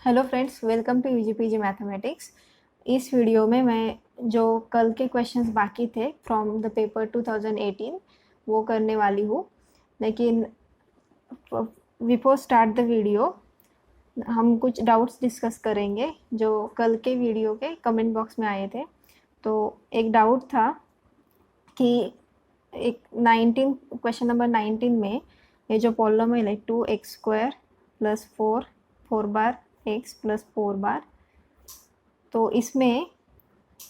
Hello friends, welcome to UGPG mathematics. इस video में मैं जो कल के क्वेश्चंस बाकी थे फ्रॉम द पेपर 2018 वो करने वाली हूँ। लेकिन बिफोर स्टार्ट द वीडियो हम कुछ डाउट्स डिस्कस करेंगे जो कल के वीडियो के कमेंट बॉक्स में आए थे। तो एक डाउट था कि एक 19 क्वेश्चन नंबर 19 में ये जो पॉलिनोमियल है 2x² प्लस 4 बार x प्लस 4 बार, तो इसमें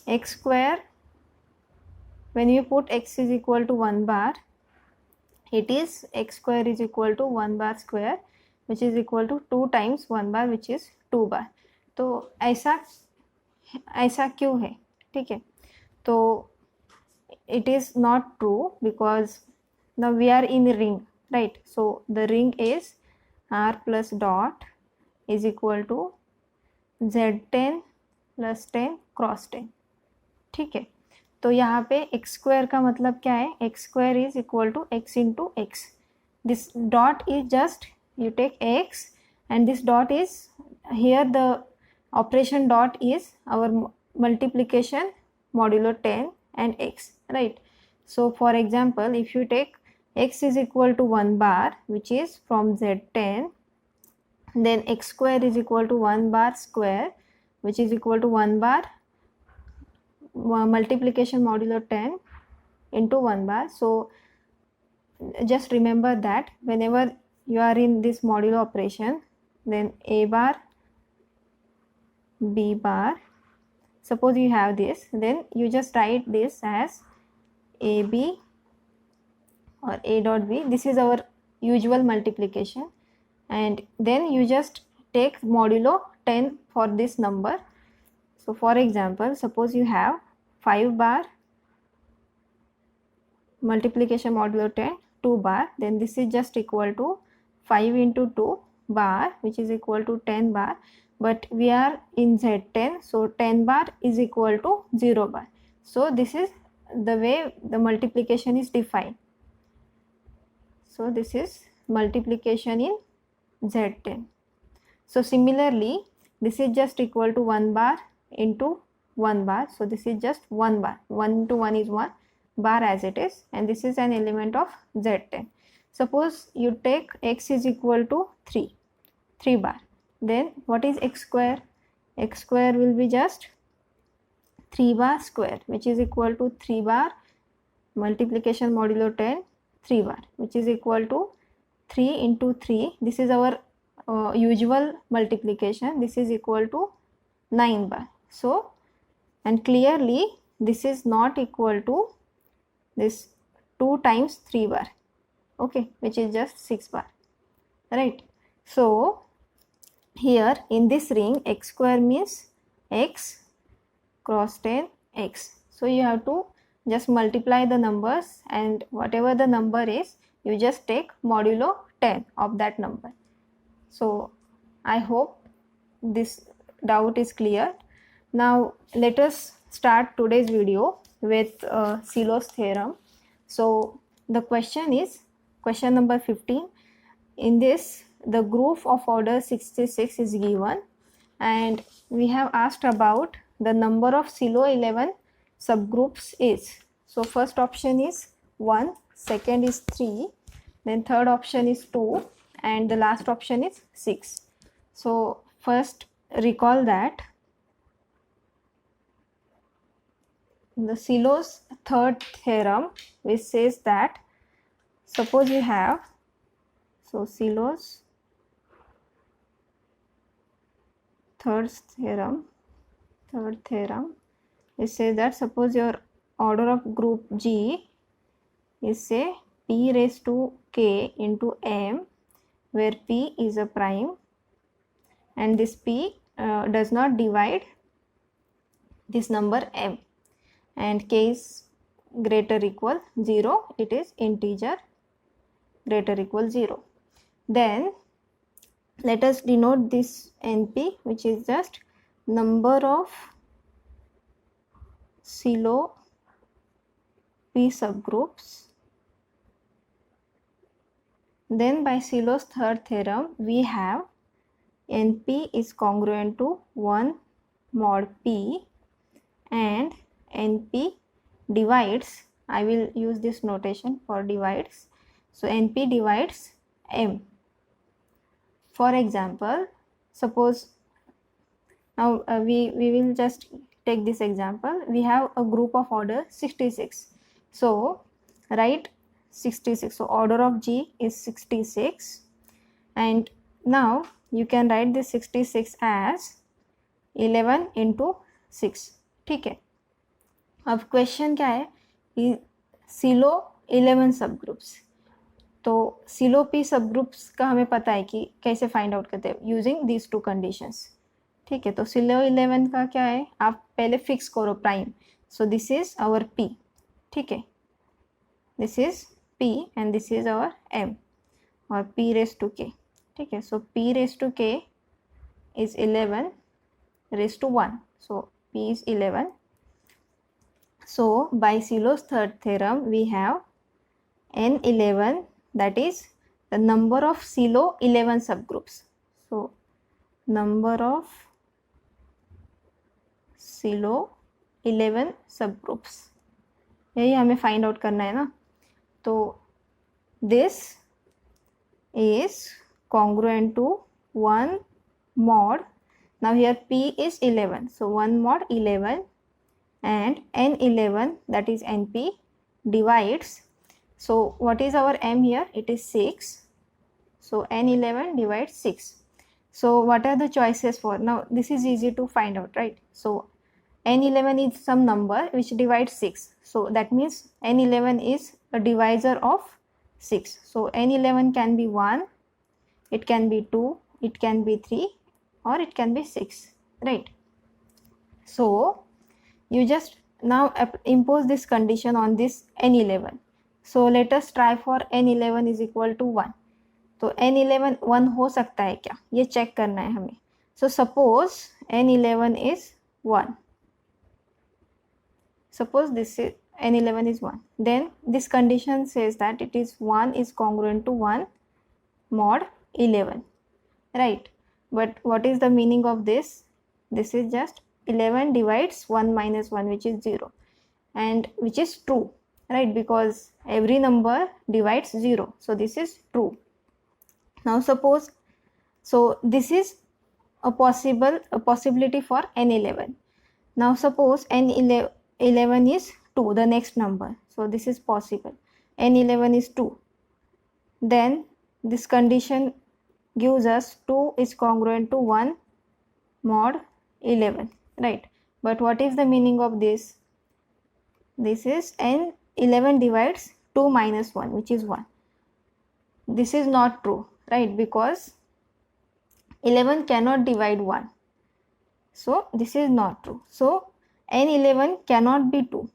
x² when you put x is equal to 1 bar, it is x² is equal to 1 bar square which is equal to 2 times 1 bar which is 2 bar. तो ऐसा क्यों है? ठीक है, तो it is not true because now we are in the ring, right? So the ring is r plus dot is equal to z10 plus 10 cross 10। ठीक है, तो यहाँ पे x² का मतलब क्या है? x² is equal to x into x. This dot is just you take x and this dot is here, the operation dot is our multiplication modulo 10 and x, right? So for example, if you take x is equal to 1 bar which is from z10, then x² is equal to 1 bar square which is equal to 1 bar multiplication modulo 10 into 1 bar. So just remember that whenever you are in this modulo operation, then a bar, b bar, suppose you have this, then you just write this as ab or a dot b. This is our usual multiplication, and then you just take modulo 10 for this number. So for example, suppose you have 5 bar multiplication modulo 10 2 bar, then this is just equal to 5 into 2 bar which is equal to 10 bar, but we are in z10, so 10 bar is equal to 0 bar. So this is the way the multiplication is defined. So this is multiplication in z10. So similarly, this is just equal to 1 bar into 1 bar, so this is just 1 bar, 1 into 1 is 1 bar as it is, and this is an element of z10. Suppose you take x is equal to 3 bar, then what is x²? x² will be just 3 bar square which is equal to 3 bar multiplication modulo 10 3 bar which is equal to 3 into 3, this is our usual multiplication, this is equal to 9 bar. So, and clearly this is not equal to this 2 times 3 bar, okay, which is just 6 bar, right? So here in this ring, x² means x cross 10 x, so you have to just multiply the numbers, and whatever the number is, you just take modulo 10 of that number. So I hope this doubt is clear. Now let us start today's video with Solo's theorem. So the question is question number 15. In this, the group of order 66 is given, and we have asked about the number of Silo 11 subgroups is. So first option is 1, second is 3, then third option is 2, and the last option is 6. So first recall that the Solo's third theorem, which says that suppose you have, so Solo's third theorem, it says that suppose your order of group G is say p raised to k into m, where p is a prime and this p does not divide this number m, and k is greater equal 0, it is integer greater equal 0. Then let us denote this np, which is just number of Silo p subgroups. Then by Solo's third theorem, we have NP is congruent to 1 mod P, and NP divides, I will use this notation for divides, so NP divides M. For example, suppose now we will just take this example. We have a group of order 66, so write 66, so order of G is 66, and now you can write this 66 as 11 into 6. ठीक है, अब question क्या है कि सिलो 11 सब groups, तो सिलो P सब groups का हमें पता है कि कैसे फाइंड आउट करते हैं यूजिंग दीज टू कंडीशंस. ठीक है, तो सिलो 11 का क्या है, आप पहले फिक्स करो prime, so this is our p. ठीक है, this is p and this is our m, और पी रेस टू के. ठीक है, सो p raise to k is 11 raised to 1, so P is 11. So by Silo's third theorem we have N11, that is the number of Silo 11 subgroups. So number of Silo 11 subgroups, यही हमें find out करना है ना. तो this is congruent to 1 mod, now here P is 11, so 1 mod 11, and N11, that is NP, divides, so what is our M here, it is 6, so N11 divides 6. So what are the choices for, now this is easy to find out, right? So N11 is some number which divides 6, so that means N11 is a divisor of 6, so N11 can be 1, it can be 2, it can be 3, or it can be 6, right? So you just now impose this condition on this N11. So let us try for N11 is equal to 1. तो N11 1 हो सकता है क्या, ये check करना है हमें. So suppose N11 is 1, suppose this is N11 is 1, then this condition says that it is 1 is congruent to 1 mod 11, right? But what is the meaning of this? This is just 11 divides 1 minus 1, which is 0, and which is true, right? Because every number divides 0, so this is true. Now suppose, so this is a possibility for N11. Now suppose N11 is 2, the next number, so this is possible. N11 is 2, then this condition gives us 2 is congruent to 1 mod 11, right? But what is the meaning of this? This is N11 divides 2 minus 1, which is 1. This is not true, right? Because 11 cannot divide 1, so this is not true. So N11 cannot be 2.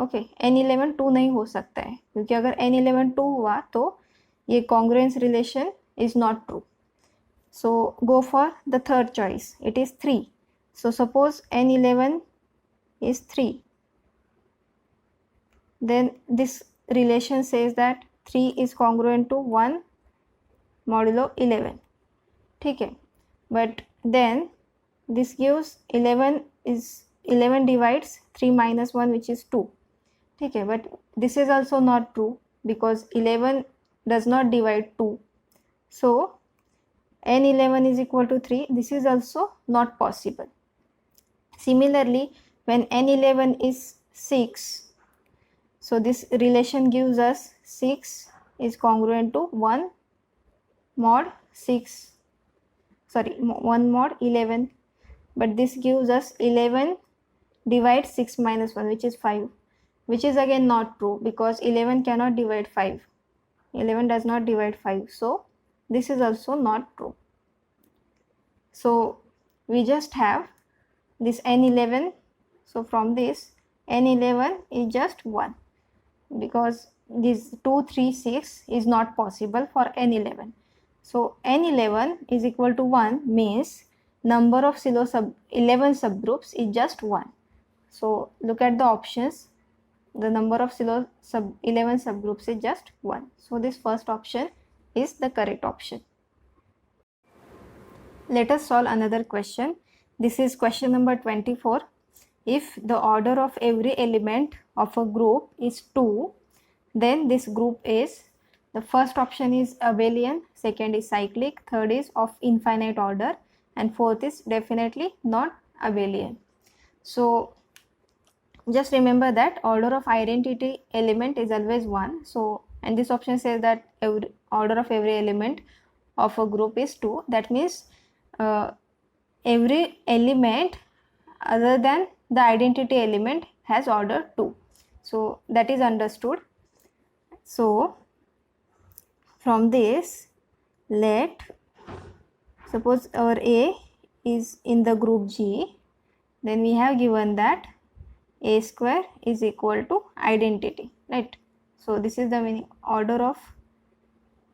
Okay, N11 2 नहीं हो सकता है, क्योंकि अगर N11 2 हुआ तो ये congruence relation is not true. So go for the third choice, it is 3. So suppose N11 is 3, then this relation says that 3 is congruent to 1 modulo 11. ठीक है, but then this gives 11 divides 3 minus 1, which is 2. ठीक है, but this is also not true because 11 does not divide 2. So N11 is equal to 3. This is also not possible. Similarly, when N11 is 6, so this relation gives us 6 is congruent to 1 mod 6, sorry, 1 mod 11, but this gives us 11 divides 6 minus 1, which is 5, which is again not true because 11 cannot divide 5. 11 does not divide 5, so this is also not true. So we just have this N11, so from this N11 is just 1 because this 2 3 6 is not possible for N11. So N11 is equal to 1 means number of Silo 11 subgroups is just 1. So look at the options, the number of Silo 11 subgroups is just 1. So this first option is the correct option. Let us solve another question. This is question number 24. If the order of every element of a group is 2, then this group is, the first option is abelian, second is cyclic, third is of infinite order, and fourth is definitely not abelian. So just remember that order of identity element is always 1. So, and this option says that every order of every element of a group is 2. That means every element other than the identity element has order 2. So that is understood. So from this, let suppose our A is in the group G, then we have given that A square is equal to identity, right? So this is the meaning. Order of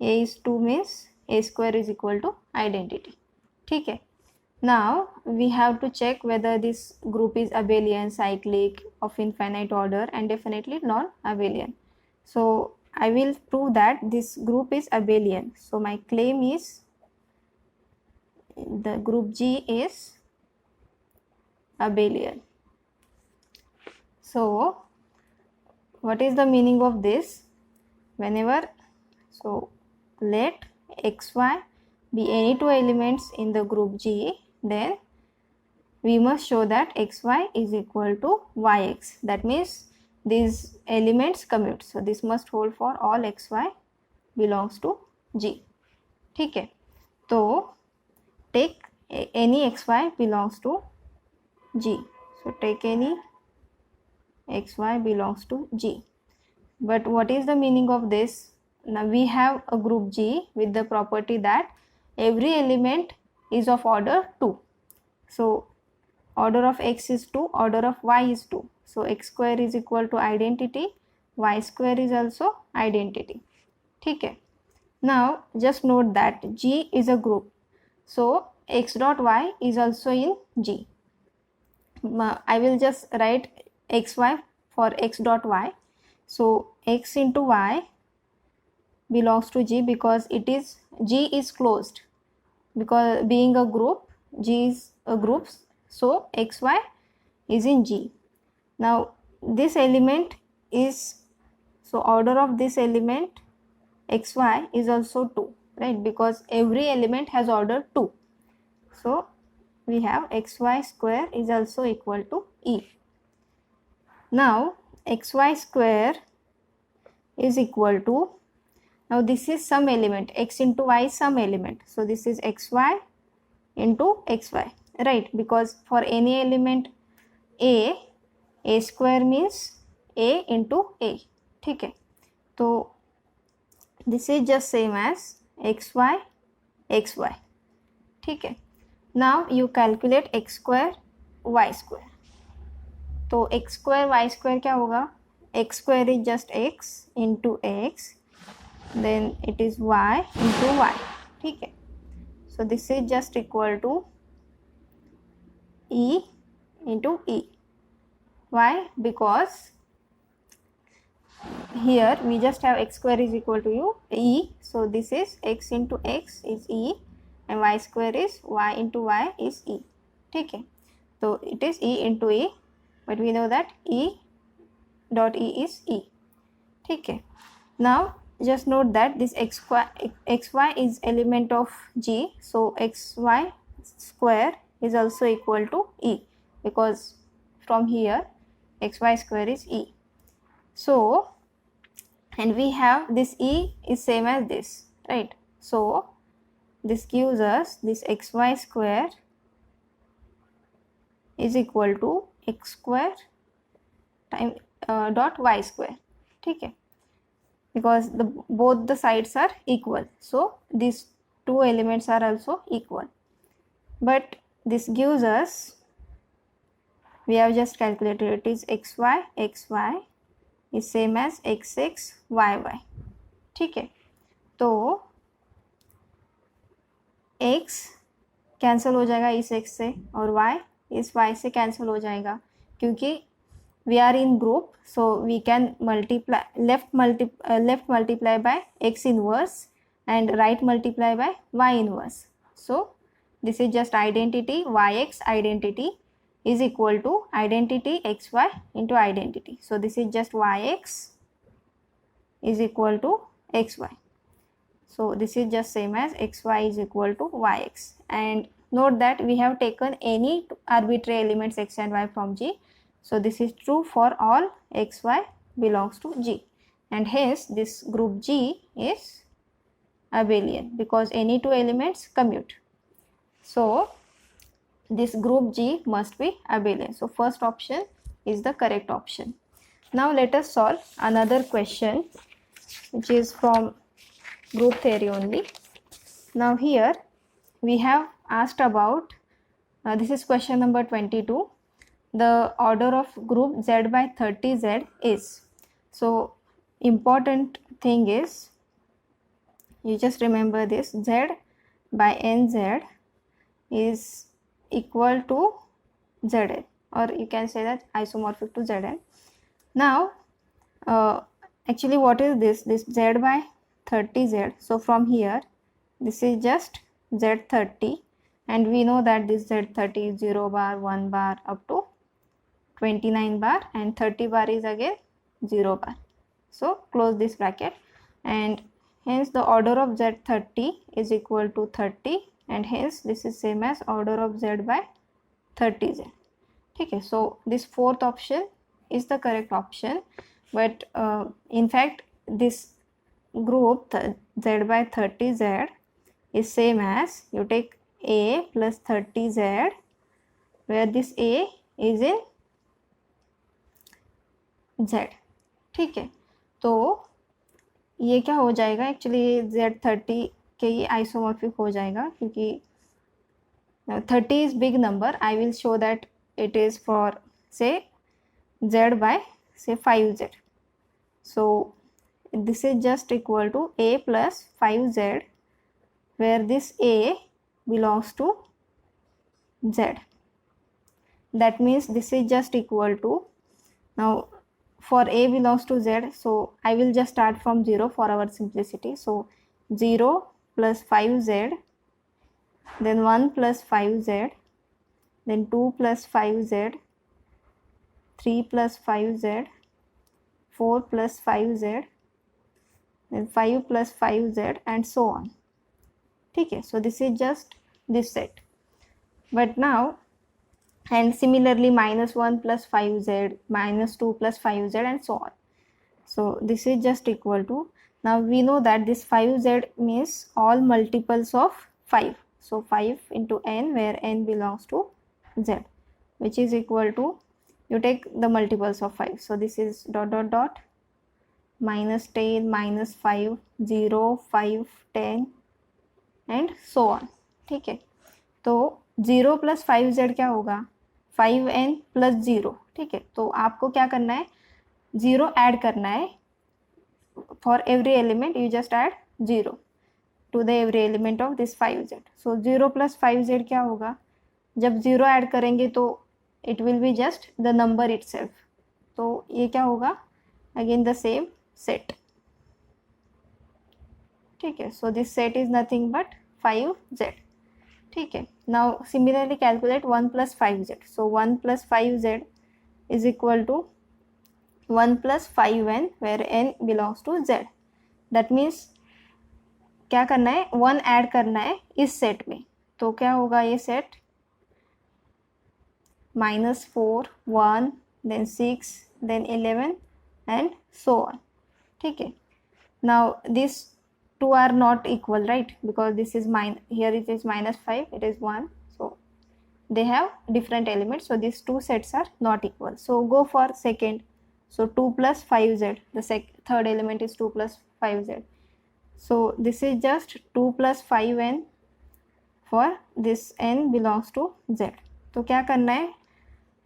A is 2 means A square is equal to identity. Okay. Now we have to check whether this group is abelian, cyclic, of infinite order, and definitely non-abelian. So I will prove that this group is abelian. So my claim is the group G is abelian. So what is the meaning of this? Whenever, so let xy be any two elements in the group G, then we must show that xy is equal to yx. That means these elements commute. So this must hold for all xy belongs to G. ठीक है, तो take any xy belongs to G. So take any xy belongs to G. But what is the meaning of this? Now we have a group G with the property that every element is of order 2. So order of x is 2, order of y is 2. So x square is equal to identity, y square is also identity. ठीक है. Now just note that G is a group. So x dot y is also in G. I will just write xy for x dot y. So x into y belongs to G because it is, G is closed, because being a group, G is a group, so xy is in G. Now this element is, so order of this element xy is also 2, right? Because every element has order 2. So we have xy square is also equal to E. Now xy square is equal to, now this is some element, x into y is some element. So this is xy into xy, right? Because for any element a square means a into a. ठीक है, तो this is just same as xy xy. ठीक है. Now you calculate x square y square. तो x square y square क्या होगा? X square is just x into x, then it is y into y. ठीक है. So this is just equal to E into E. Why? Because here we just have x square is equal to E. So this is x into x is E, and y square is y into y is E. ठीक है. So it is E into E, but we know that E dot E is E. ठीक है. Now just note that this xy is element of G, so xy square is also equal to E, because from here xy square is E. So, and we have this E is same as this, right? So this gives us this xy square is equal to x square time dot y square. ठीक है, because both the sides are equal, so these two elements are also equal. But this gives us, we have just calculated, it is xy is same as xx yy. ठीक है, तो x cancel हो जाएगा इस x से, और y इस y से कैंसिल हो जाएगा, क्योंकि we are in group, so we can multiply, left multiply by x inverse and right multiply by y inverse. So this is just identity yx identity is equal to identity xy into identity. So this is just yx is equal to xy. So this is just same as xy is equal to yx. And note that we have taken any arbitrary elements x and y from G. So this is true for all xy belongs to G. And hence this group G is abelian because any two elements commute. So this group G must be abelian. So first option is the correct option. Now let us solve another question which is from group theory only. Now here we have asked about, this is question number 22, the order of group Z by 30Z is. So important thing is, you just remember this, Z by NZ is equal to Zn, or you can say that isomorphic to Zn. Now actually what is this Z by 30Z? So from here this is just Z30, and we know that this Z30 is 0 bar, 1 bar up to 29 bar, and 30 bar is again 0 bar. So close this bracket, and hence the order of Z30 is equal to 30, and hence this is same as order of Z by 30Z. Okay, so this fourth option is the correct option, but in fact this group Z by 30Z is same as, you take A plus 30Z, where this A is in Z. ठीक है, तो ये क्या हो जाएगा, actually Z30 के ये isomorphic हो जाएगा, क्योंकि 30 is big number. I will show that it is for say Z by say 5Z. So this is just equal to A plus 5Z, where this A belongs to Z. That means this is just equal to, now for A belongs to Z, so I will just start from 0 for our simplicity. So 0 plus 5Z, then 1 plus 5Z, then 2 plus 5Z, 3 plus 5Z, 4 plus 5Z, then 5 plus 5Z, and so on. Okay, so this is just this set. But now, and similarly minus 1 plus 5Z, minus 2 plus 5Z, and so on. So this is just equal to, now we know that this 5Z means all multiples of 5. So 5 into n, where n belongs to Z, which is equal to, you take the multiples of 5. So this is dot dot dot minus 10, minus 5, 0, 5, 10, and so on. ठीक है, तो 0 plus 5Z क्या होगा, 5n plus 0. ठीक है, तो आपको क्या करना है, 0 ऐड करना है. For every element you just add 0 to the every element of this 5Z. So 0 plus 5Z क्या होगा, जब 0 ऐड करेंगे तो it will be just the number itself. तो ये क्या होगा, again the same set. ठीक है, so this set is nothing but 5Z. ठीक है, now similarly calculate 1 plus 5Z. So 1 plus 5Z is equal to 1 plus 5n, where n belongs to Z. That means क्या करना है, 1 add करना है इस सेट में. तो क्या होगा ये set, -4, 1, then 6, then 11, and so on. ठीक है, now these two are not equal, right, because this is here it is -5, it is 1, so they have different elements, so these two sets are not equal. So go for second. So 2 plus 5Z, the third element is 2 plus 5Z. So this is just 2 plus 5n for this n belongs to Z. तो क्या करना है,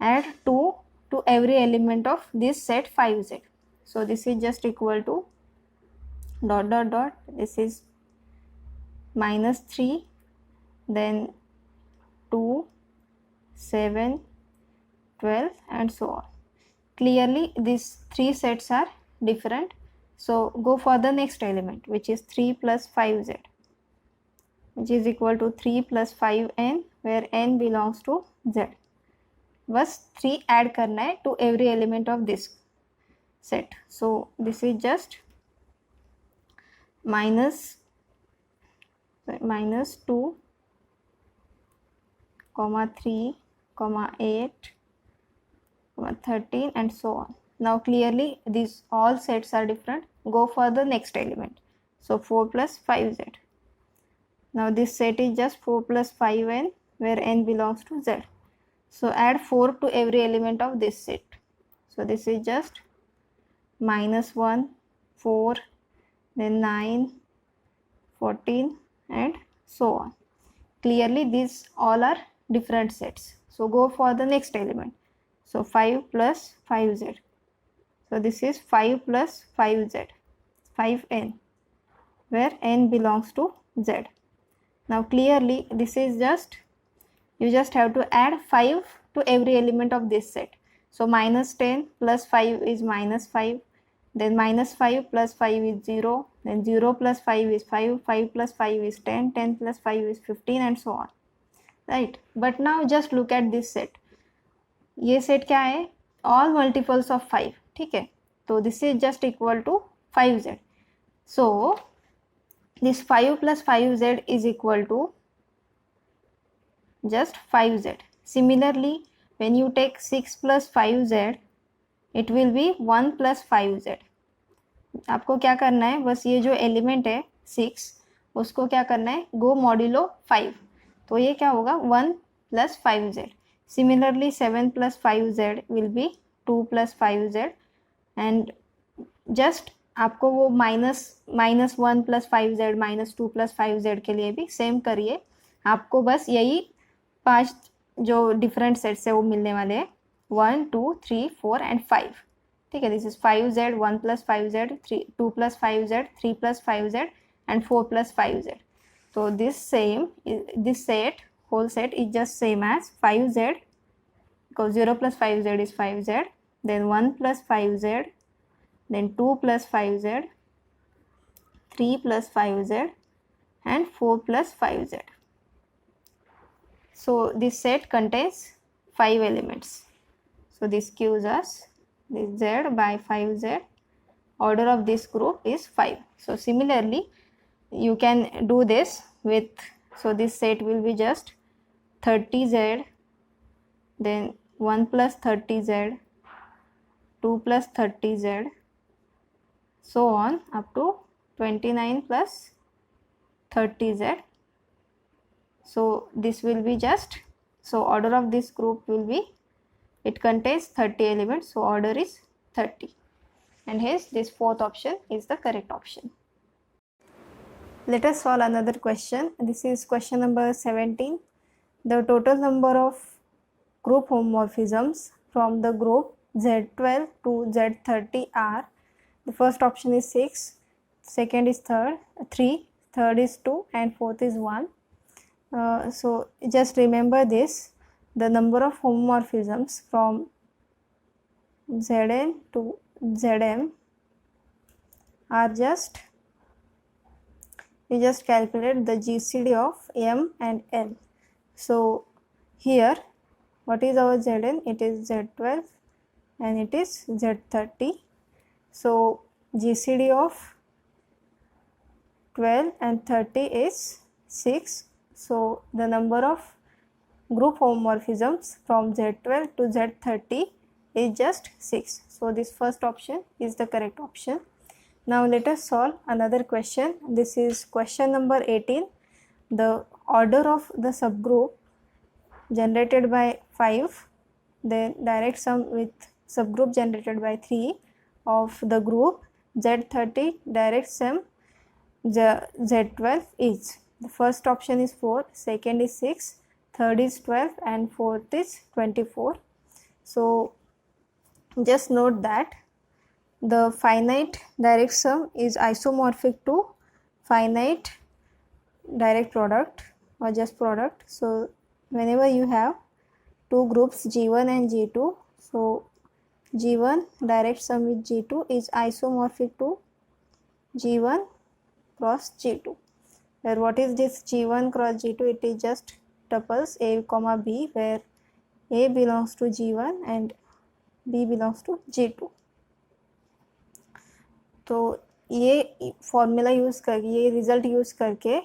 add 2 to every element of this set 5Z. So this is just equal to dot dot dot, this is -3, then 2, 7, 12, and so on. Clearly these three sets are different. So go for the next element, which is 3 plus 5Z. which is equal to 3 plus 5n where n belongs to z. बस 3 add करना है to every element of this set. So this is just minus 2 comma 3 comma 8 comma 13 and so on. Now clearly these all sets are different. Go for the next element. So 4 plus 5z. Now this set is just 4 plus 5n where n belongs to z. So add 4 to every element of this set. So this is just minus 1, 4, then 9, 14 and so on. Clearly these all are different sets. So go for the next element. So 5 plus 5z. So this is 5 plus 5z, 5n, where n belongs to z. Now clearly this is just, you just have to add 5 to every element of this set. So minus 10 plus 5 is minus 5, then minus 5 plus 5 is 0, then 0 plus 5 is 5, 5 plus 5 is 10, 10 plus 5 is 15 and so on, right? But now just look at this set. ये set क्या है? All multiples of 5, ठीक है? तो this is just equal to 5z. So this 5 plus 5z is equal to just 5z. Similarly, when you take 6 plus 5z, it will be 1 plus 5z. आपको क्या करना है, बस ये जो एलिमेंट है 6 उसको क्या करना है, गो मॉड्यूलो 5. तो ये क्या होगा 1 plus 5z. Similarly 7 plus 5z will be 2 plus 5z and just आपको वो minus 1 plus 5z minus 2 plus 5z के लिए भी सेम करिए. आपको बस यही 5 जो डिफरेंट सेट्स है वो मिलने वाले हैं, 1 2 3 4 एंड 5. ठीक है, this is 5z, 1 plus 5z, 2 plus 5z, 3 plus 5z and 4 plus 5z. So this set, whole set is just same as 5z, because 0 plus 5z is 5z, then 1 plus 5z, then 2 plus 5z, 3 plus 5z and 4 plus 5z. So this set contains 5 elements. So this gives us this z by 5z. Order of this group is 5. So similarly you can do this with, so this set will be just 30z, then 1 plus 30z, 2 plus 30z, so on up to 29 plus 30z. So this will be just, so order of this group will be, it contains 30 elements, so order is 30, and hence this fourth option is the correct option. Let us solve another question. This is question number 17. The total number of group homomorphisms from the group Z12 to Z30 are, the first option is 6, second is 3, third is 2 and fourth is 1. So just remember this, the number of homomorphisms from Zn to Zm are just, you just calculate the GCD of M and N. So here what is our Zn? It is Z12 and it is Z30. So GCD of 12 and 30 is 6. So the number of group homomorphisms from Z12 to Z30 is just 6. So this first option is the correct option. Now let us solve another question. This is question number 18. The order of the subgroup generated by 5, then direct sum with subgroup generated by 3 of the group Z30 direct sum Z12 is, the first option is 4, second is 6, third is 12 and fourth is 24. So just note that the finite direct sum is isomorphic to finite direct product or just product. So whenever you have two groups G1 and G2, so G1 direct sum with G2 is isomorphic to G1 cross G2. where what is this G1 cross G2? It is just tuples A comma B, where A belongs to G1 and B belongs to G2. तो ये formula use करके, ये result use करके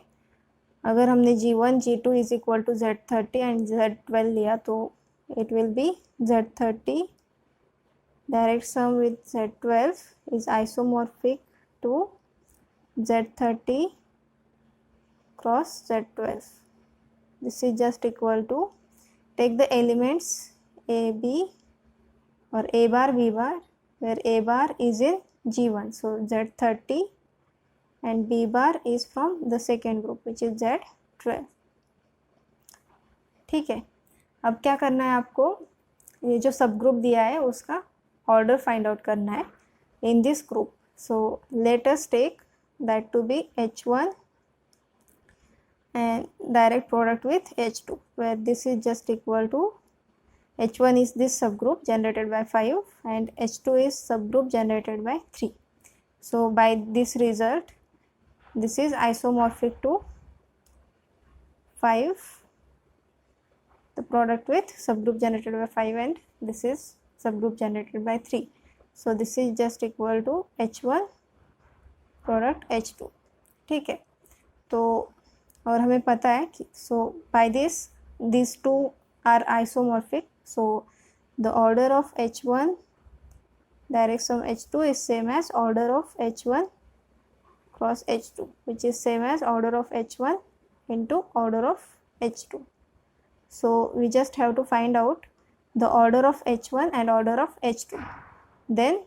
अगर हमने G1 G2 is equal to Z30 and Z12 लिया तो it will be Z30 direct sum with Z12 is isomorphic to Z30 cross Z12. This is just equal to, take the elements A, B or A bar, B bar, where A bar is in G1. So Z30 and B bar is from the second group which is Z12. ठीक है, अब क्या करना है आपको, ये जो सब ग्रुप दिया है उसका ऑर्डर फाइंड आउट करना है in this group. So let us take that to be H1 and direct product with H2, where this is just equal to, H1 is this subgroup generated by 5 and H2 is subgroup generated by 3. So by this result, this is isomorphic to 5, the product with subgroup generated by 5, and this is subgroup generated by 3. So this is just equal to H1 product H2. ठीक है, तो और हमें पता है कि so by this these two are isomorphic, so the order of H1 direct sum H2 is same as order of H1 cross H2, which is same as order of H1 into order of H2. So we just have to find out the order of H1 and order of H2. Then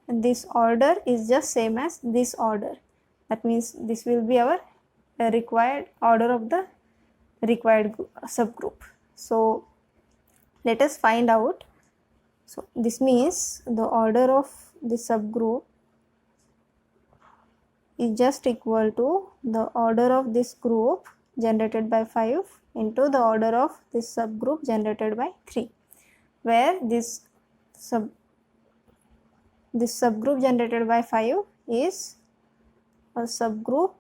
this order is just same as this order. That means this will be our required order of the required subgroup. So let us find out. So this means the order of the subgroup is just equal to the order of this group generated by 5 into the order of this subgroup generated by 3, where this subgroup generated by 5 is a subgroup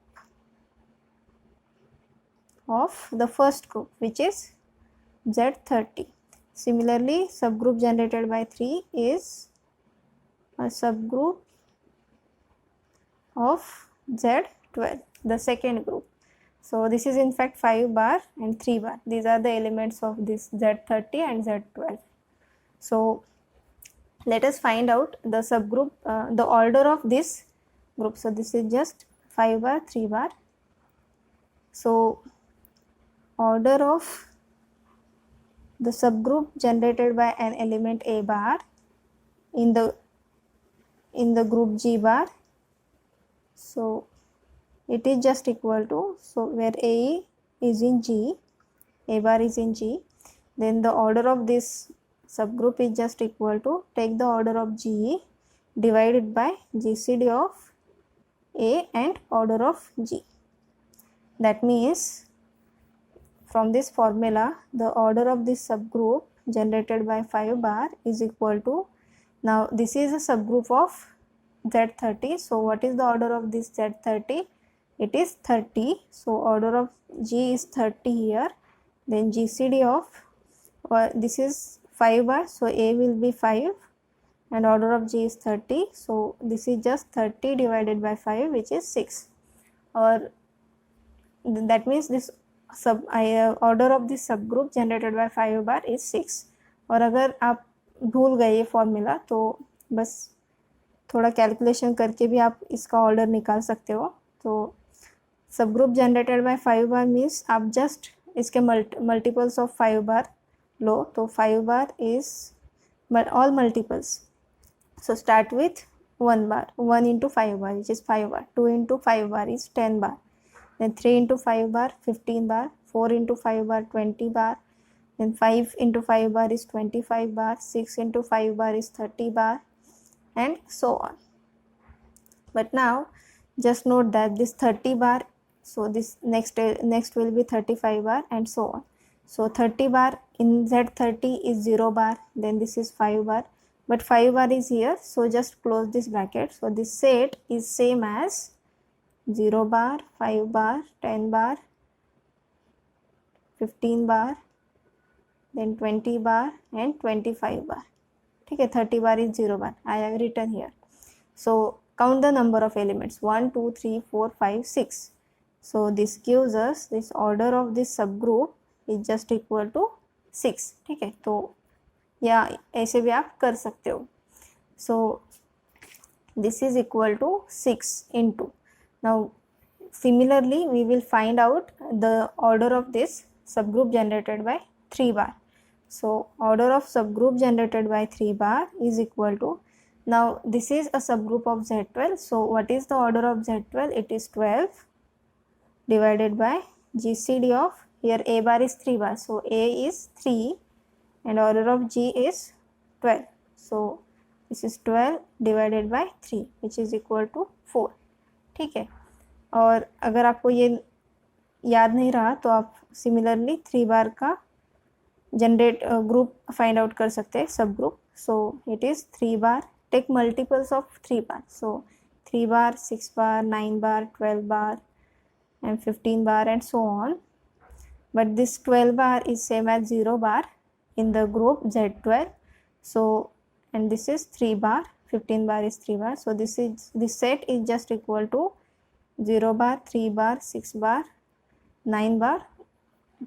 of the first group which is Z30. Similarly, subgroup generated by 3 is a subgroup of Z12, the second group. So this is in fact 5 bar and 3 bar. These are the elements of this Z30 and Z12. So let us find out the subgroup, the order of this group. So this is just 5 bar, 3 bar. So order of the subgroup generated by an element A bar in the group G bar. So it is just equal to, so where A is in G, A bar is in G, then the order of this subgroup is just equal to, take the order of G divided by GCD of A and order of G. That means from this formula, the order of this subgroup generated by 5 bar is equal to, now this is a subgroup of Z30. So what is the order of this Z30? It is 30. So order of G is 30 here. Then GCD of, this is 5 bar, so A will be 5 and order of G is 30. So this is just 30 divided by 5, which is 6. Or that means this order of this subgroup generated by 5 bar is 6. और अगर आप भूल गए ये formula तो बस थोड़ा calculation करके भी आप इसका ऑर्डर निकाल सकते हो. तो subgroup generated by 5 bar means आप जस्ट इसके मल्टीपल्स ऑफ 5 बार लो. तो 5 bar is all multiples. So start with 1 bar, 1 into 5 bar, which is 5 bar. 2 into 5 bar is 10 bar. Then 3 into 5 bar, 15 bar. 4 into 5 bar, 20 bar. Then 5 into 5 bar is 25 bar. 6 into 5 bar is 30 bar, and so on. But now just note that this 30 bar, so this next will be 35 bar, and so on. So 30 bar in Z30 is 0 bar. Then this is 5 bar. But 5 bar is here, so just close this bracket. So this set is same as 0 bar, 5 bar, 10 bar, 15 bar, then 20 bar and 25 bar. ठीक है, 30 bar is 0 bar. I have written here. So count the number of elements 1, 2, 3, 4, 5, 6. So this gives us this order of this subgroup is just equal to 6. ठीक है, तो या ऐसे भी आप कर सकते हो. So this is equal to 6 into. Now similarly we will find out the order of this subgroup generated by 3 bar. So order of subgroup generated by 3 bar is equal to, now this is a subgroup of Z12. So what is the order of Z12? It is 12 divided by GCD of, here A bar is 3 bar. So A is 3 and order of G is 12. So this is 12 divided by 3 which is equal to 4. ठीक है, और अगर आपको ये याद नहीं रहा तो आप सिमिलरली 3 बार का जनरेट ग्रुप फाइंड आउट कर सकते हैं, सब ग्रुप. सो इट इज़ 3 बार, टेक मल्टीपल्स ऑफ 3 बार. सो 3 बार, 6 बार, 9 बार, 12 बार and 15 bar and so on. But this 12 bar is same as 0 bar in the group Z12. So and this is 3 bar, 15 bar is 3 bar. So this set is just equal to 0 bar, 3 bar, 6 bar, 9 bar,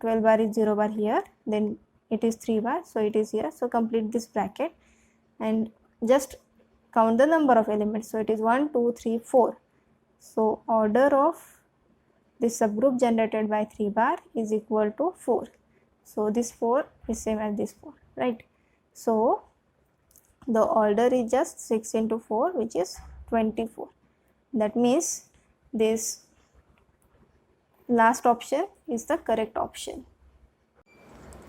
12 bar is 0 bar here, then it is 3 bar, so it is here. So complete this bracket and just count the number of elements. So it is 1, 2, 3, 4. So order of this subgroup generated by 3 bar is equal to 4. So this 4 is same as this 4, right? So the order is just 6 into 4 which is 24. That means this last option is the correct option.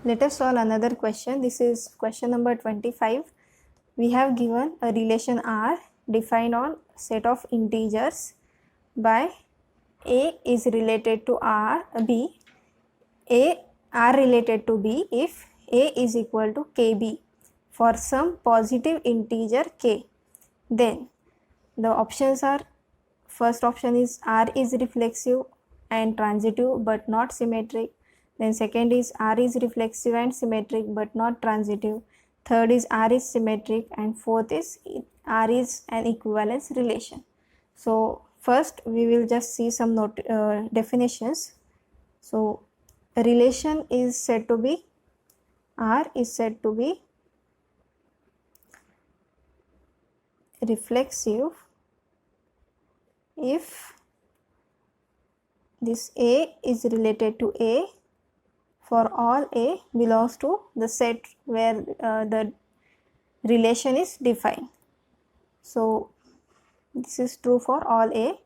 Let us solve another question. This is question number 25. We have given a relation R defined on set of integers by A is related to B, R related to B if A is equal to KB for some positive integer K. Then the options are, first option is R is reflexive and transitive but not symmetric. Then second is R is reflexive and symmetric but not transitive. Third is R is symmetric and fourth is R is an equivalence relation. So first we will just see some definitions. So a relation is said to be, R is said to be reflexive if this A is related to A for all A belongs to the set where the relation is defined. So this is true for all A,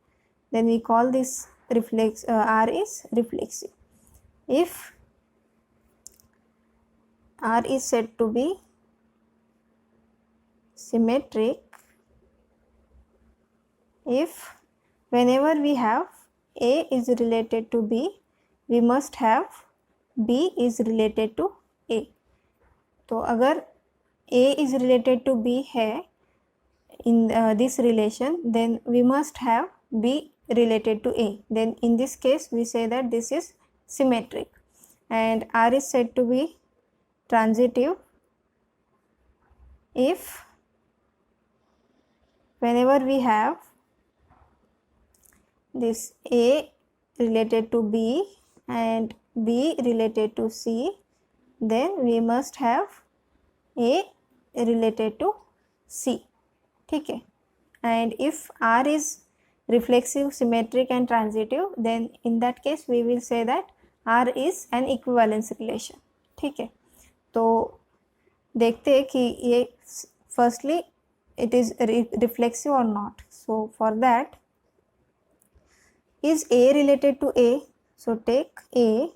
then we call this R is reflexive. If R is said to be symmetric if whenever we have A is related to B, we must have B is related to A. तो अगर A is related to B है in this relation, then we must have B related to A. Then in this case we say that this is symmetric. And R is said to be transitive if whenever we have this A related to B and B related to C, then we must have A related to C. ठीक है, and if R is reflexive, symmetric and transitive, then in that case we will say that R is an equivalence relation. ठीक है, तो देखते हैं कि ये firstly it is reflexive or not. So for that, is A related to A? So take A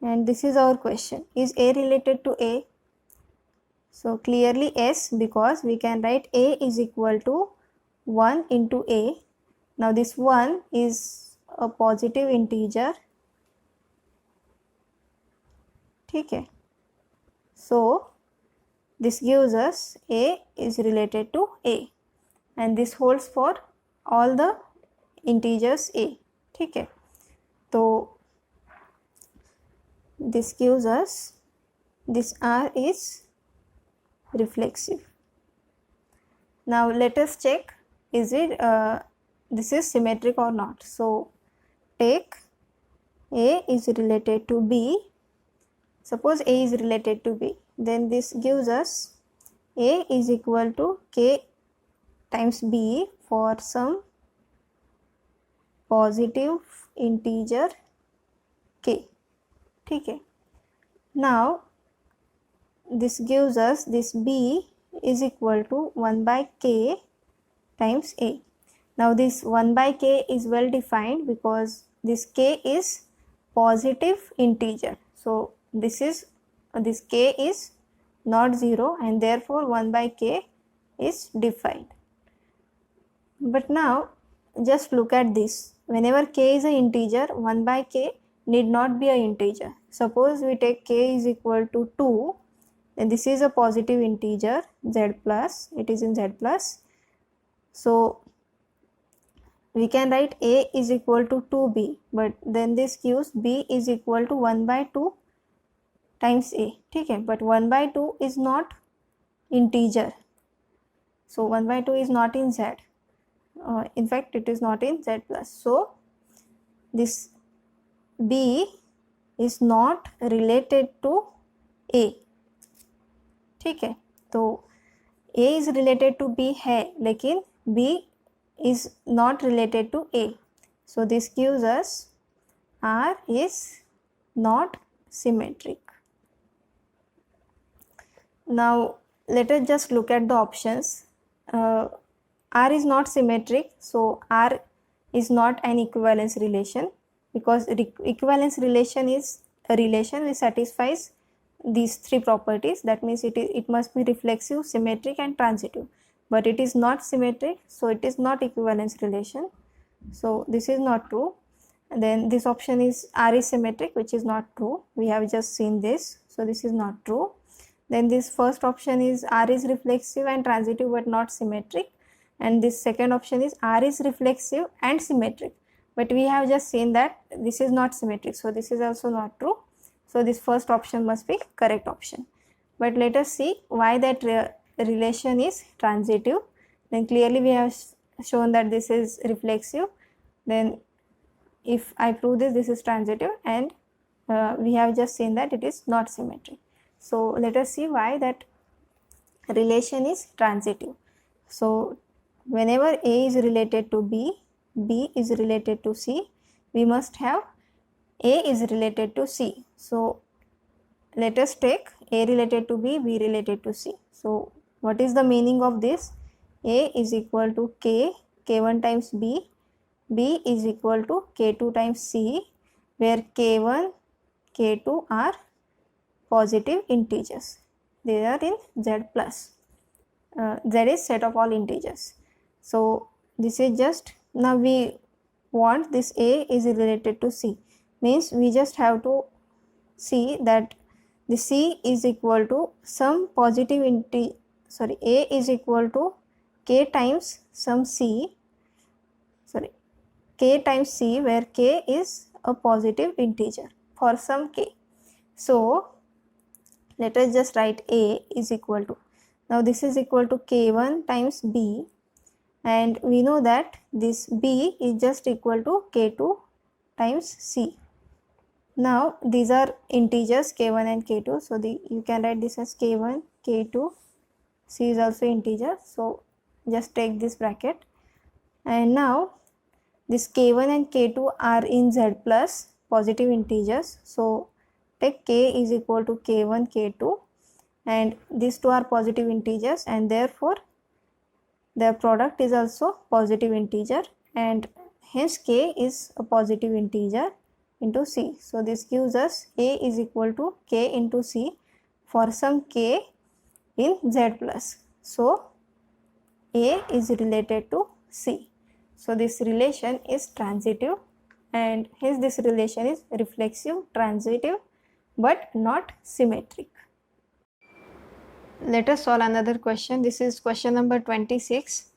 and this is our question, is A related to A? So clearly yes, because we can write A is equal to 1 into A. Now this 1 is a positive integer. ठीक है, so this gives us A is related to A and this holds for all the integers a, ठीक है. तो this gives us this R is reflexive. Now let us check, is it this is symmetric or not. So take A is related to B. Suppose A is related to B, then this gives us A is equal to K times B for some positive integer K, ठीक है. Now this gives us this B is equal to 1 by K times A. Now this 1 by K is well defined because this K is positive integer. So this K is not 0 and therefore 1 by K is defined. But now just look at this. Whenever K is an integer, 1 by K need not be an integer. Suppose we take K is equal to 2, and this is a positive integer Z plus, it is in Z plus. So we can write A is equal to 2B, but then this gives B is equal to 1 by 2 times A, ठीक है. But 1 by 2 is not integer, so 1 by 2 is not in Z. In fact it is not in Z plus. So this B is not related to A, ठीक है. तो A is related to B है, लेकिन B is not related to A. So this gives us R is not symmetric. Now let us just look at the options. R is not symmetric, so R is not an equivalence relation, because equivalence relation is a relation which satisfies these three properties. That means it must be reflexive, symmetric and transitive, but it is not symmetric, so it is not equivalence relation. So this is not true. And then this option is R is symmetric, which is not true. We have just seen this, so this is not true. Then this first option is R is reflexive and transitive but not symmetric, and this second option is R is reflexive and symmetric, but we have just seen that this is not symmetric, so this is also not true. So this first option must be correct option. But let us see why that relation is transitive. Then clearly we have shown that this is reflexive. Then if I prove this, this is transitive, and we have just seen that it is not symmetric. So let us see why that relation is transitive. So whenever A is related to B, B is related to C, we must have A is related to C. So let us take A related to B, B related to C. So what is the meaning of this? A is equal to K, K1 times B, B is equal to K2 times C, where K1, K2 are positive integers. They are in Z plus. Z is set of all integers. So this is just, now we want this A is related to C, means we just have to see that the C is equal to some positive A is equal to K times some C, K times C, where K is a positive integer for some K. So let us just write A is equal to, now this is equal to K1 times B, and we know that this B is just equal to K2 times C. Now these are integers K1 and K2, so you can write this as K1, K2, C is also integer, so just take this bracket. And now this K1 and K2 are in Z plus, positive integers, so take K is equal to K1, K2, and these two are positive integers, and therefore their product is also positive integer, and hence K is a positive integer into C. So this gives us A is equal to K into C for some K in Z plus. So A is related to C. So this relation is transitive, and hence this relation is reflexive, transitive, but not symmetric. Let us solve another question. This is question number 26.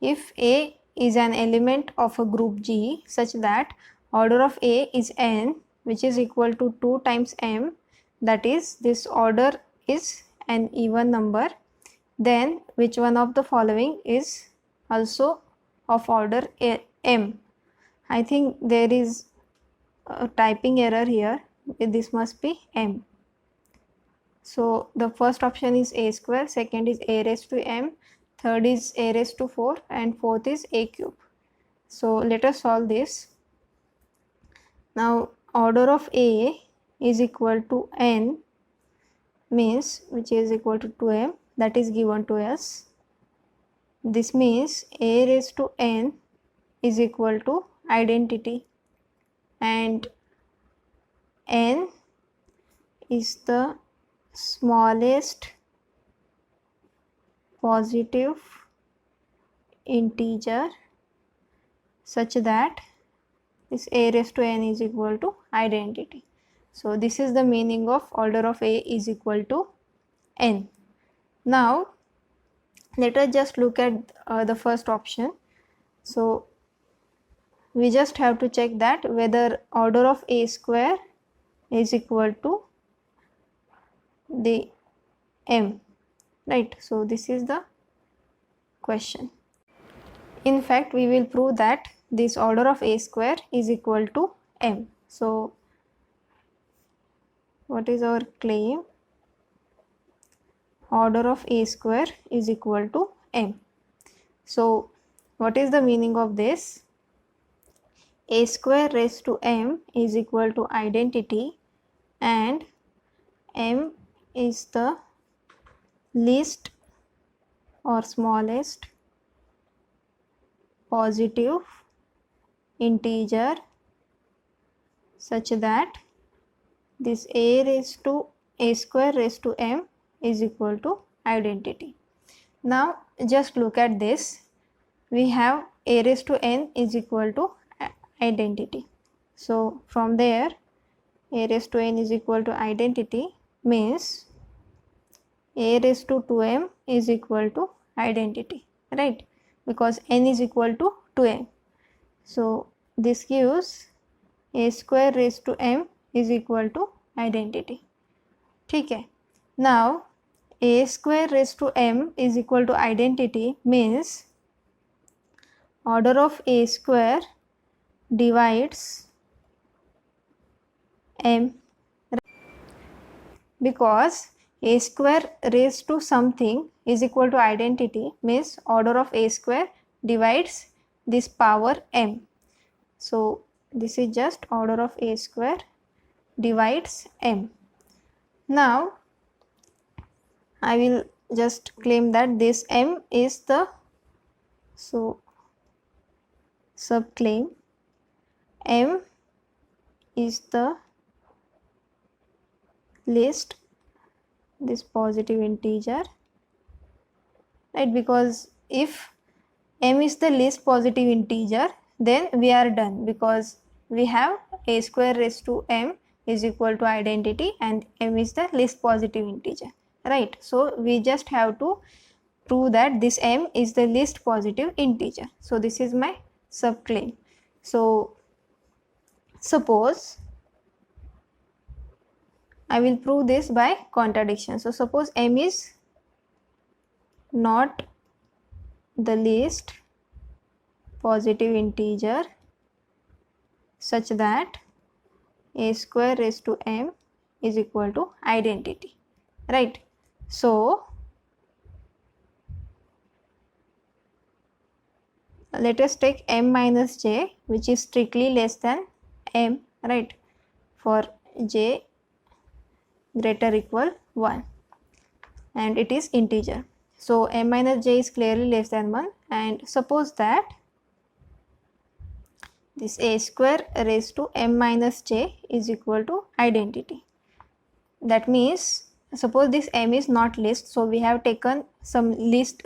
If A is an element of a group G such that order of A is n, which is equal to 2 times m, that is this order is an even number, then which one of the following is also of order m? I think there is a typing error here, this must be m. So the first option is a square, second is a raised to m, third is a raised to 4, and fourth is a cube. So let us solve this. Now order of A is equal to n, means which is equal to 2m, that is given to us. This means a raised to n is equal to identity, and n is the smallest positive integer such that this a raised to n is equal to identity. So this is the meaning of order of A is equal to n. Now let us just look at the first option. So we just have to check that whether order of A square is equal to the m, right? So this is the question. In fact, we will prove that this order of A square is equal to m. So what is our claim? Order of A square is equal to m. So what is the meaning of this? A square raised to m is equal to identity, and m is the least or smallest positive integer such that this a square raised to m is equal to identity. Now just look at this. We have a raised to n is equal to identity. So from there a raised to n is equal to identity means a raised to 2m is equal to identity, right? Because n is equal to 2m. So this gives a square raised to m is equal to identity. ठीक है. Now a square raised to m is equal to identity means order of a square divides m, because a square raised to something is equal to identity means order of a square divides this power m. So this is just order of a square divides m. Now I will just claim that this m is the, so subclaim m is the least this positive integer, right? Because if m is the least positive integer, then we are done, because we have a square raised to m is equal to identity and m is the least positive integer, right? So we just have to prove that this m is the least positive integer. So this is my subclaim. So suppose I will prove this by contradiction. So suppose m is not the least positive integer such that a square raised to m is equal to identity, right? So let us take m minus j, which is strictly less than m, right? For j greater equal 1 and it is integer. So m minus j is clearly less than 1, and suppose that this a square raised to m minus j is equal to identity. That means suppose this m is not least, so we have taken some least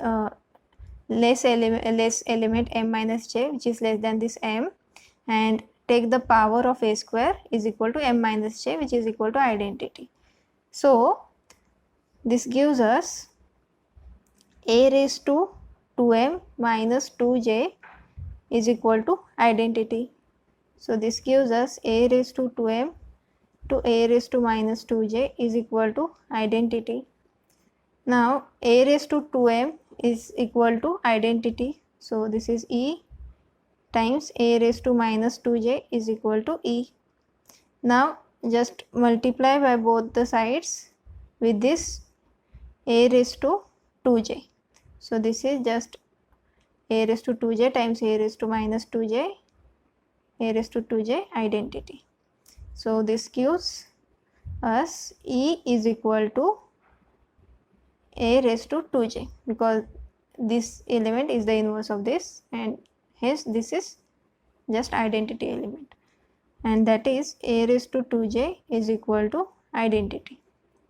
less element m minus j which is less than this m, and take the power of a square is equal to m minus j which is equal to identity. So this gives us a raised to 2m minus 2j is equal to identity. So this gives us a raised to 2m to a raised to minus 2j is equal to identity. Now a raised to 2m is equal to identity. So this is e times a raised to minus 2j is equal to e. Now just multiply by both the sides with this a raised to 2j. So this is just a raised to 2j times a raised to minus 2j, a raised to 2j identity. So this gives us e is equal to a raised to 2j, because this element is the inverse of this, and hence this is just identity element, and that is a raised to 2j is equal to identity,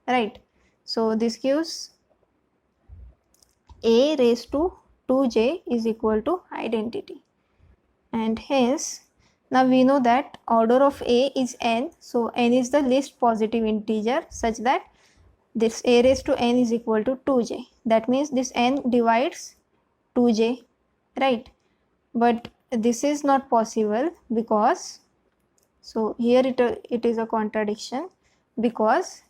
right? So this gives a raised to 2j is equal to identity, and hence now we know that order of a is n, so n is the least positive integer such that this a raised to n is equal to 2j. That means this n divides 2j, right? But this is not possible because, so here it is a contradiction, because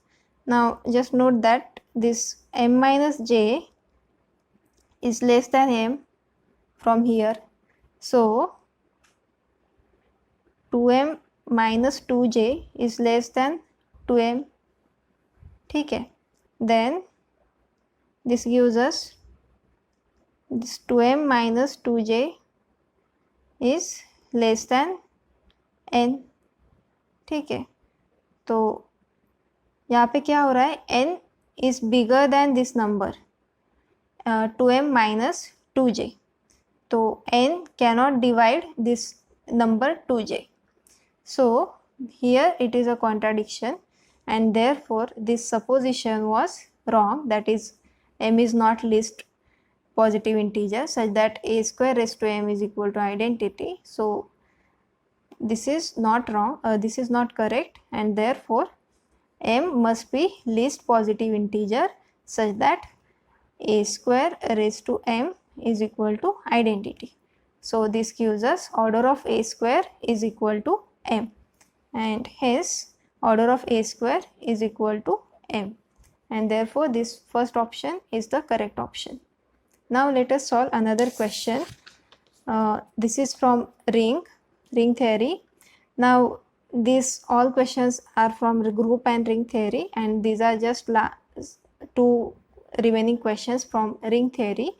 now just note that this m minus j is less than m from here. So 2m minus 2j is less than 2m. ठीक है, then this gives us this 2m minus 2j is less than n. ठीक है, तो यहाँ पे क्या हो रहा है, n is bigger than this number 2m minus 2j, तो n cannot divide this number 2j. So here it is a contradiction, and therefore this supposition was wrong, that is m is not least positive integer such that a square raised to m is equal to identity. So this is not wrong, this is not correct, and therefore m must be least positive integer such that a square raised to m is equal to identity. So this gives us order of a square is equal to m, and hence order of a square is equal to m, and therefore this first option is the correct option. Now let us solve another question. This is from ring theory. Now these all questions are from group and ring theory, and these are just two remaining questions from ring theory.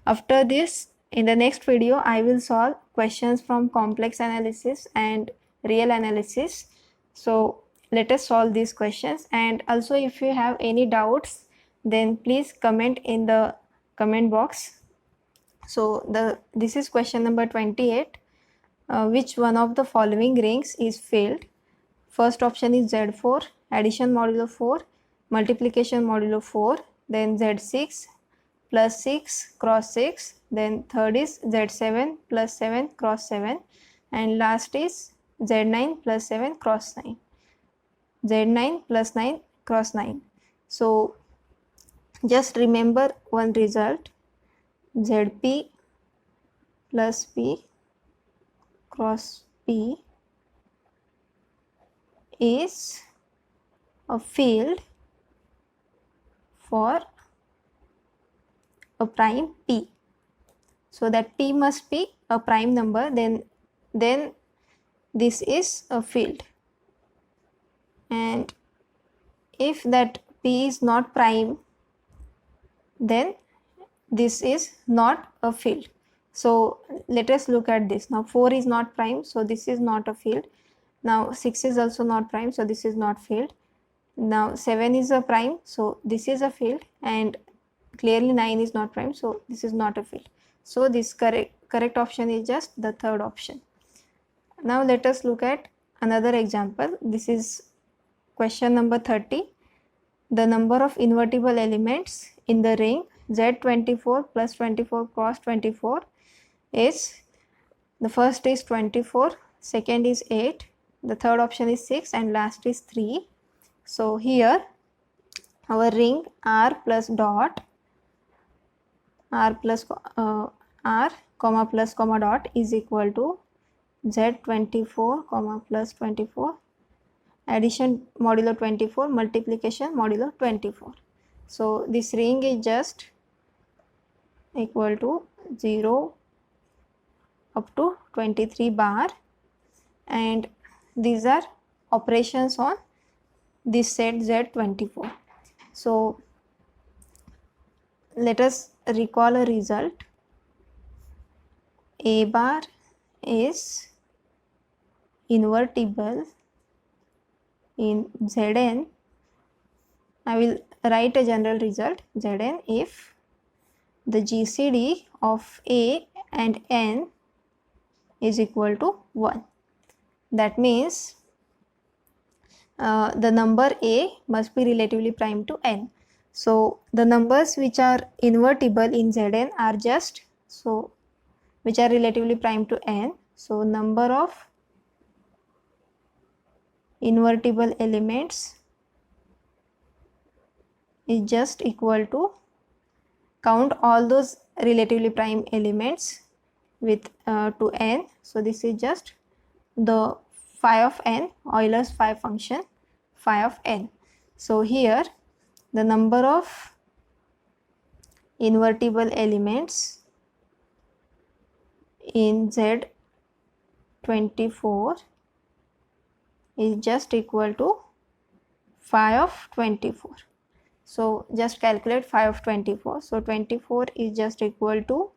After this, in the next video, I will solve questions from complex analysis and real analysis. So let us solve these questions, and also if you have any doubts, then please comment in the comment box. So this is question number 28. Which one of the following rings is filled? First option is Z4, addition modulo 4, multiplication modulo 4, then Z6 plus 6 cross 6, then third is Z7 plus 7 cross 7, and last is Z9 plus 7 cross 9. Z9 plus 9 cross 9. So just remember one result, Zp plus P cross P is a field for a prime P. So that P must be a prime number, then this is a field. And if that P is not prime, then this is not a field. So let us look at this. Now 4 is not prime, so this is not a field. Now 6 is also not prime, so this is not field. Now 7 is a prime, so this is a field, and clearly 9 is not prime, so this is not a field. So this correct option is just the third option. Now let us look at another example. This is question number 30. The number of invertible elements in the ring Z24 plus 24 cross 24 is, the first is 24, second is 8, the third option is 6, and last is 3. So here our ring R plus dot, R plus R comma plus comma dot is equal to Z24 comma plus 24, addition modulo 24, multiplication modulo 24. So this ring is just equal to 0 up to 23 bar, and these are operations on this set Z24. So let us recall a result. A bar is invertible in Zn. I will write a general result Zn if the GCD of A and N is equal to 1. That means the number A must be relatively prime to N. So the numbers which are invertible in Zn are just which are relatively prime to N. So number of invertible elements is just equal to, count all those relatively prime elements with to N. So this is just the phi of N, Euler's phi function, phi of N. So here the number of invertible elements in Z24 is just equal to phi of 24. So just calculate phi of 24. So 24 is just equal to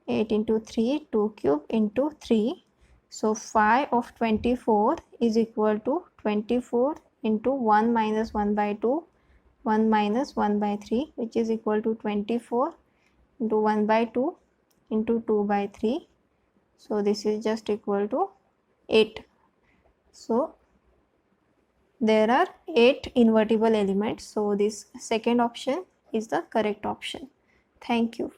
8 into 3, 2 cube into 3. So phi of 24 is equal to 24 into 1 minus 1 by 2, 1 minus 1 by 3, which is equal to 24 into 1 by 2 into 2 by 3. So this is just equal to 8. So there are 8 invertible elements. So this second option is the correct option. Thank you.